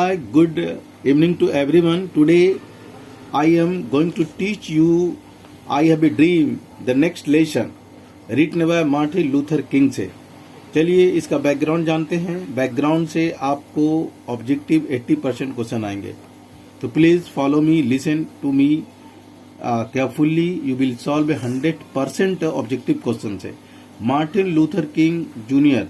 Hi, good evening to everyone. Today I am going to teach you I Have a Dream, the next lesson, written by Martin Luther king से। चलिए इसका background जानते हैं। Background से आपको objective 80% question आएंगे, तो please follow me, listen to me carefully. You will solve 100% objective question से। मार्टिन लूथर किंग जूनियर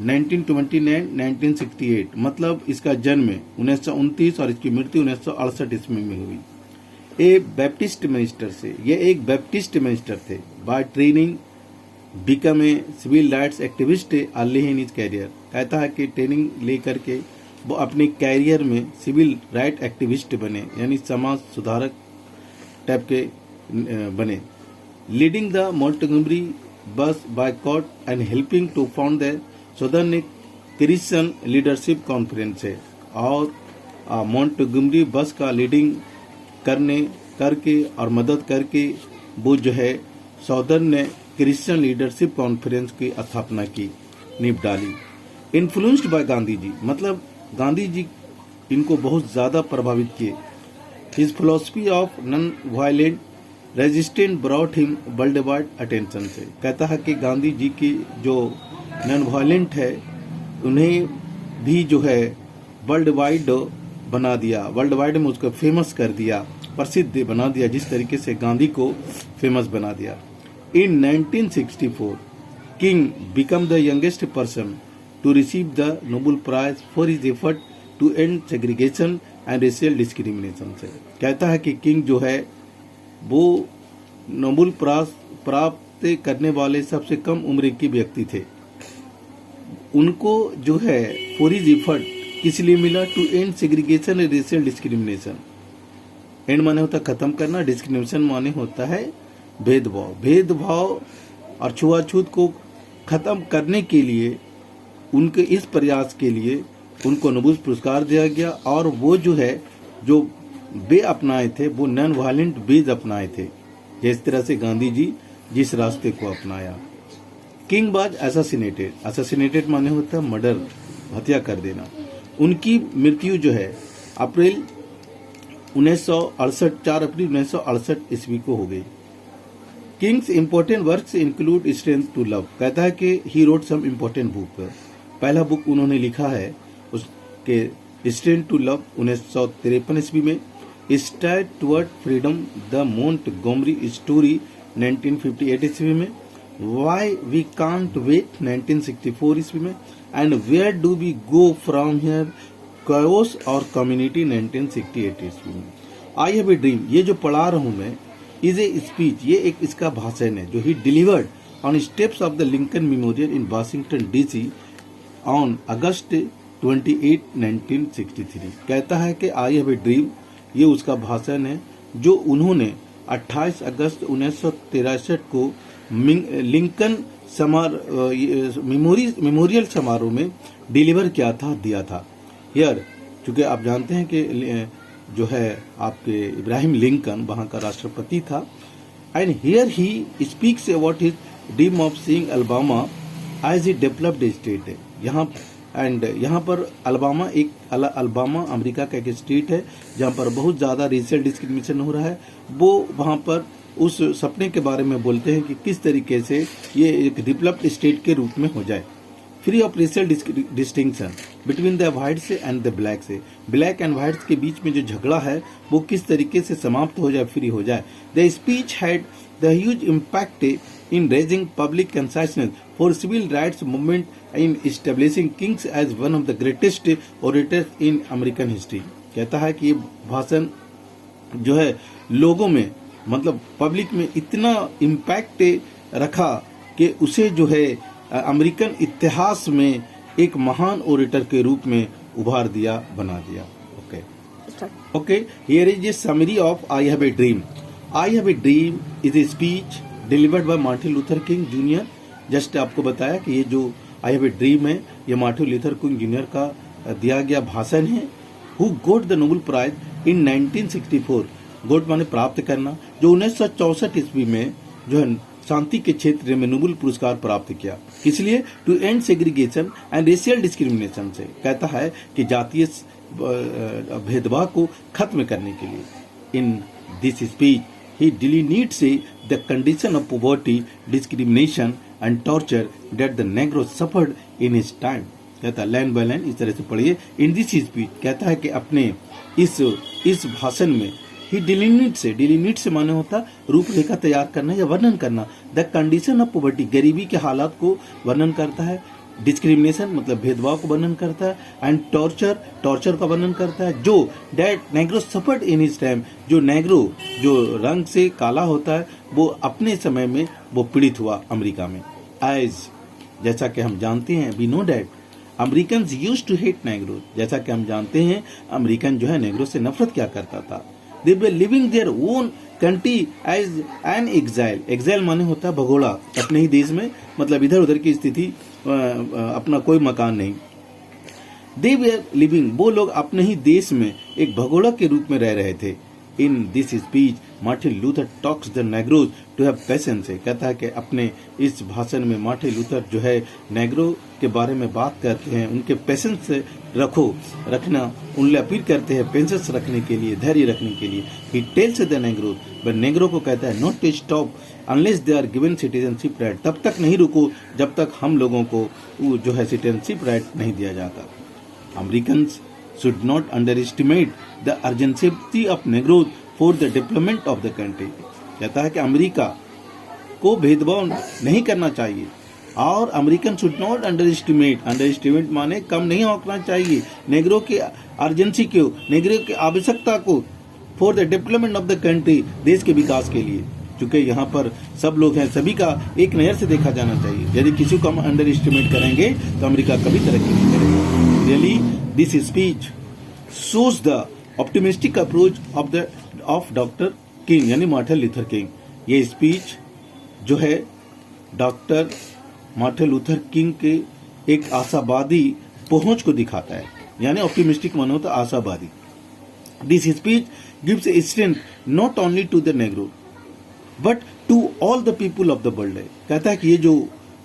1929-1968, मतलब इसका जन्म 1929 और इसकी मृत्यु 1968 ईस्वी में हुई। ए बैप्टिस्ट मिनिस्टर से, ये एक बैप्टिस्ट मिनिस्टर थे। By training become a civil rights activist early in his career. कहता है कि ट्रेनिंग लेकर के वो अपने कैरियर में सिविल राइट एक्टिविस्ट बने, यानी समाज सुधारक टाइप के बने। Leading the Montgomery bus boycott and helping to found the Southern Christian Leadership Conference है, और मॉन्टगोमरी बस का लीडिंग करके और मदद करके वो जो है सदर्न क्रिश्चियन लीडरशिप कॉन्फ्रेंस की स्थापना की, नींव डाली। इन्फ्लुएंस्ड बाय गांधी जी, मतलब गांधी जी इनको बहुत ज्यादा प्रभावित किए। His philosophy of non violent resistance brought him world wide attention से। कहता है कि गांधी जी की जो नॉन वायलेंट है उन्हें भी जो है वर्ल्ड वाइड बना दिया, वर्ल्ड वाइड में उसको फेमस कर दिया, प्रसिद्ध बना दिया, जिस तरीके से गांधी को फेमस बना दिया। In 1964 King become the youngest person to receive the Nobel Prize for his effort to end segregation and racial discrimination से। कहता है कि किंग जो है वो नोबेल प्राइज प्राप्त करने वाले सबसे कम उम्र के व्यक्ति थे। उनको जो है फॉर हिज एफर्ट किस लिए मिला? To end segregation and racial discrimination. End माने होता खत्म करना, डिस्क्रिमिनेशन माने होता है भेदभाव और छुआछूत को खत्म करने के लिए उनके इस प्रयास के लिए उनको नोबेल पुरस्कार दिया गया। और वो जो है जो वे अपनाए थे वो नॉन वायलेंट वेज अपनाए थे, जिस तरह से गांधी जी जिस रास्ते को अपनाया। किंग वाज असैसिनेटेड माने होता है मर्डर, हत्या कर देना। उनकी मृत्यु जो है अप्रैल 1968 4 अप्रैल 1968 ईस्वी को हो गई। King's important works include strength to love. कहता है कि he wrote some important book. पहला बुक उन्होंने लिखा है उसके स्ट्रेंथ टू लव 1953 ईस्वी में। Start toward freedom the Montgomery story 1958 ईस्वी में। Why we can't wait 1964 ईस्वी में। And where do we go from here chaos और कम्युनिटी 1968 ईस्वी में। आई हैव ए ड्रीम, ये जो पढ़ा रहा हूं मैं, इज ए स्पीच, ये एक इसका भाषण है जो he delivered on steps of the Lincoln Memorial in Washington DC on August 28, 1963। कहता है कि आई हैव ए ड्रीम, ये उसका भाषण है जो उन्होंने 28 अगस्त 1963 को लिंकन मेमोरियल समारोह में डिलीवर दिया था। हियर, चूंकि आप जानते हैं कि जो है आपके इब्राहिम लिंकन वहां का राष्ट्रपति था। And here he speaks about his dream of seeing Alabama as a developed state है। यहाँ पर अल्बामा अमेरिका का एक स्टेट है जहाँ पर बहुत ज्यादा रेशियल डिस्क्रिमिनेशन हो रहा है। वो वहां पर उस सपने के बारे में बोलते हैं कि किस तरीके से ये एक डेवलप्ड स्टेट के रूप में हो जाए, free of racial distinction between the whites and the black से। ब्लैक एंड व्हाइट्स के बीच में जो झगड़ा है वो किस तरीके से समाप्त हो जाए, फ्री हो जाए। The speech had the huge impact in raising public consciousness for civil rights movement in establishing King's as one of the greatest orators in American history. कहता है कि ये भाषण जो है लोगों में, मतलब पब्लिक में इतना इम्पैक्ट रखा कि उसे जो है अमेरिकन इतिहास में एक महान ओरेटर के रूप में उभार दिया, बना दिया। Okay, here is a summary of I have a dream. I have a dream is a speech delivered bye Martin Luther King junior. Just आपको बताया कि ये जो आई हैव ए ड्रीम है ये मार्टिन लूथर किंग जूनियर का दिया गया भाषण है। Who got the Nobel Prize in 1964। Got माने प्राप्त करना, जो 1964 ईस्वी में जो है शांति के क्षेत्र में नोबेल पुरस्कार प्राप्त किया। इसलिए to end segregation and racial discrimination से, कहता है कि जातीय भेदभाव को खत्म करने के लिए। इन this speech he delineates the condition of poverty, discrimination and torture that the Negroes suffered in his time। कहता है लाइन बाय लाइन इस तरह से पढ़िए। इन दिस स्पीच, कहता है कि अपने इस भाषण में ही डिलीनिट से माने होता रूपरेखा तैयार करना या वर्णन करना। द कंडीशन ऑफ पॉवर्टी, गरीबी के हालात को वर्णन करता है। डिस्क्रिमिनेशन मतलब भेदभाव को वर्णन करता है। एंड टॉर्चर का वर्णन करता है, जो that Negro suffered in his time, जो नेग्रो जो रंग से काला होता है वो अपने समय में वो पीड़ित हुआ अमेरिका में। एज, जैसा कि हम जानते हैं, we know that American used to hate Negro, जैसा कि हम जानते हैं अमेरिकन जो है नेग्रो से नफरत क्या करता था। They were living their own country as an exile. Exile माने होता है भगोड़ा, अपने ही देश में, मतलब इधर उधर की स्थिति, अपना कोई मकान नहीं। दे वर लिविंग, वो लोग अपने ही देश में एक भगोड़ा के रूप में रह रहे थे। In this speech Martin Luther talks the Negroes to have patience, कहता है कि अपने इस भाषण में मार्टिन लूथर जो है नेग्रो के बारे में बात करते हैं, उनके पेशेंस से रखना उनसे अपील करते हैं, पेशेंस रखने के लिए, धैर्य रखने के लिए। He tells the Negro, but Negro को कहता है not to stop unless they are given citizenship right, तब तक नहीं रुको जब तक हम लोगों को जो है सिटीजनशिप राइट नहीं दिया जाता। Americans should not underestimate the urgency of Negroes for the development of the country। कहता है कि अमेरिका को भेदभाव नहीं करना चाहिए और अमेरिकन शुड नॉट अंडरएस्टिमेट माने कम नहीं आंकना चाहिए नेग्रो की अर्जेंसी को, नेग्रो की आवश्यकता को, for the development of the country, देश के विकास के लिए। चूंकि यहाँ पर सब लोग हैं, सभी का एक नजर से देखा जाना चाहिए। यदि किसी को हम अंडर एस्टिमेट करेंगे तो अमेरिका कभी तरक्की नहीं करेगा। Really this speech shows the optimistic approach of doctor king, यानी मार्टिन लूथर किंग। ये स्पीच जो है डॉक्टर मार्टिन लूथर किंग के एक आशावादी पहुंच को दिखाता है, यानी ऑप्टिमिस्टिक मानो तो आशावादी। This speech gives strength not only to the Negro but to all the people of the world. कहता है कि ये जो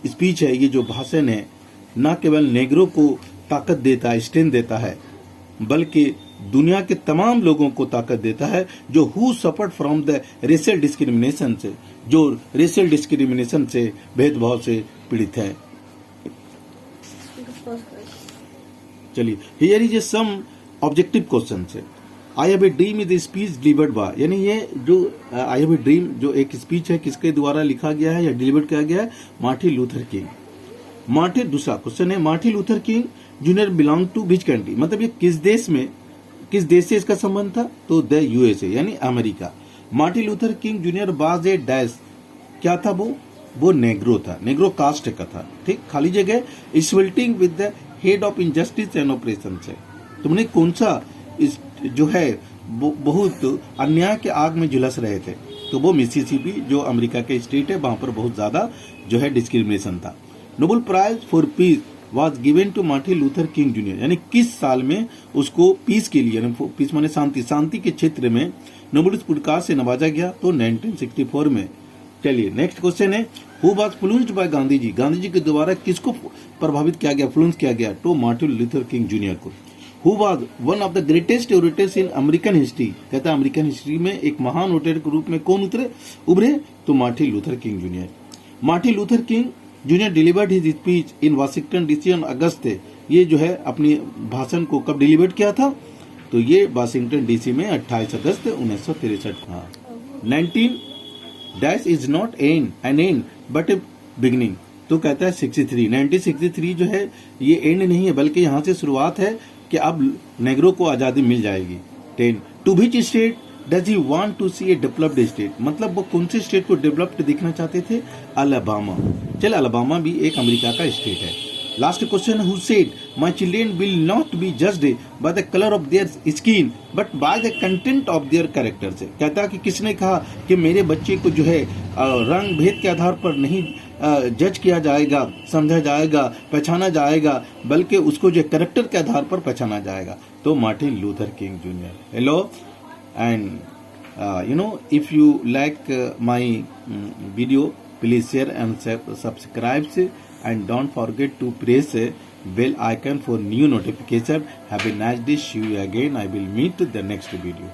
स्पीच है, ये जो भाषण है, न केवल नेग्रो को ताकत देता है, स्ट्रेंथ देता है, बल्कि दुनिया के तमाम लोगों को ताकत देता है जो who suffered from the racial discrimination से, जो रेशियल डिस्क्रिमिनेशन से, भेदभाव से पीड़ित है। चलिए, here is some objective question है। I have a dream is speech delivered by, यानी ये जो आई हैव ए ड्रीम जो एक स्पीच है, किसके द्वारा लिखा गया है या डिलीवर्ड किया गया है? Martin Luther King. दूसरा क्वेश्चन है, Martin Luther King junior belong to which country, मतलब ये किस देश से इसका संबंध था? तो द यूएसए, यानी America. Martin Luther King junior was a dash, क्या था वो नेग्रो था, नेग्रो कास्ट का था, ठीक। खाली जगह sweltering with the head of injustice and operation से, तुमने कौन सा जो है बहुत अन्याय के आग में झुलस रहे थे? तो वो मिसिसिपी जो अमेरिका के स्टेट है, वहां पर बहुत ज्यादा जो है डिस्क्रिमिनेशन था। Nobel Prize for peace was given to Martin Luther King junior, यानी किस साल में उसको पीस के लिए, यानी पीस माने शांति के क्षेत्र में नोबेल पुरस्कार से नवाजा गया? तो 1964 में। चलिए, नेक्स्ट क्वेश्चन है, who was influenced by Gandhi ji, Gandhi ji के द्वारा किसको प्रभावित किया गया, इन्फ्लुएंस किया गया? तो मार्टिन लूथर किंग जूनियर को। Who was one of the greatest orators in American history, कहता है अमेरिकन हिस्ट्री में एक महान ओरेटर के रूप में कौन उभरे? तो Martin Luther King junior. Martin Luther King junior delivered his speech in Washington DC on अगस्त, ये जो है अपनी भाषण को कब डिलीवर्ड किया था? तो ये वाशिंगटन डीसी में 28 अगस्त 1963। हाँ, 19 is not an and but A beginning, तो कहता है 1963 जो है ये एंड नहीं है, बल्कि यहाँ से शुरुआत है कि अब नेग्रो को आजादी मिल जाएगी। 10 to which state does he want to see a developed state, मतलब वो कौन से स्टेट को डेवलप्ड दिखना चाहते थे? अलाबामा। चल, अलाबामा भी एक अमेरिका का स्टेट है। Last question, who said my children will not be judged by the colour of their skin but by the content of their character से, कहता है कि किसने कहा कि मेरे बच्चे को जो है रंग भेद के आधार पर नहीं जज किया जाएगा, समझा जाएगा, पहचाना जाएगा, बल्कि उसको जो कैरेक्टर के आधार पर पहचाना जाएगा? तो Martin Luther King junior. Hello, and if you like my video, Please share and subscribe, and don't forget to press bell icon for new notification. Have a nice day. See you again. I will meet the next video.